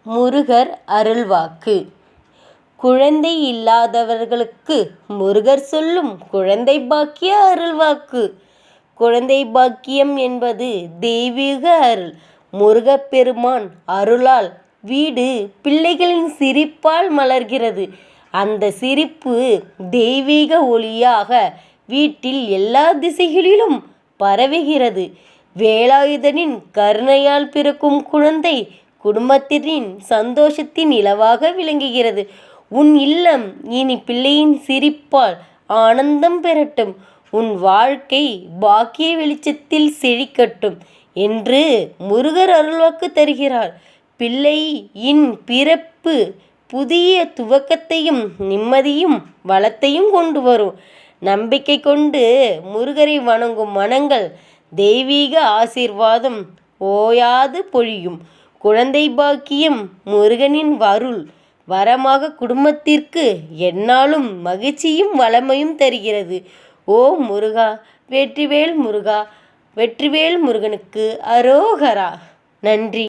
முருகர் அருள்வாக்கு. குழந்தை இல்லாதவர்களுக்கு முருகர் சொல்லும் குழந்தை பாக்கிய அருள்வாக்கு. குழந்தை பாக்கியம் என்பது தெய்வீக அருள். முருகப்பெருமான் அருளால் வீடு பிள்ளைகளின் சிரிப்பால் மலர்கிறது. அந்த சிரிப்பு தெய்வீக ஒளியாக வீட்டில் எல்லா திசைகளிலும் பரவுகிறது. வேலாயுதனின் கருணையால் பிறக்கும் குழந்தை குடும்பத்தின் சந்தோஷத்தின் நிலவாக விளங்குகிறது. உன் இல்லம் இனி பிள்ளையின் சிரிப்பால் ஆனந்தம் பெறட்டும். உன் வாழ்க்கை பாக்கிய வெளிச்சத்தில் செழிக்கட்டும் என்று முருகர் அருள்வாக்கு தருகிறார். பிள்ளையின் பிறப்பு புதிய துவக்கத்தையும் நிம்மதியும் வளத்தையும் கொண்டு வரும். நம்பிக்கை கொண்டு முருகரை வணங்கும் மனங்கள் தெய்வீக ஆசீர்வாதம் ஓயாது பொழியும். குழந்தை பாக்கியம் முருகனின் அருள் வரமாக குடும்பத்திற்கு எந்நாளும் மகிழ்ச்சியும் வளமையும் தருகிறது. ஓ முருகா, வெற்றிவேல் முருகா, வெற்றிவேல் முருகனுக்கு அரோகரா. நன்றி.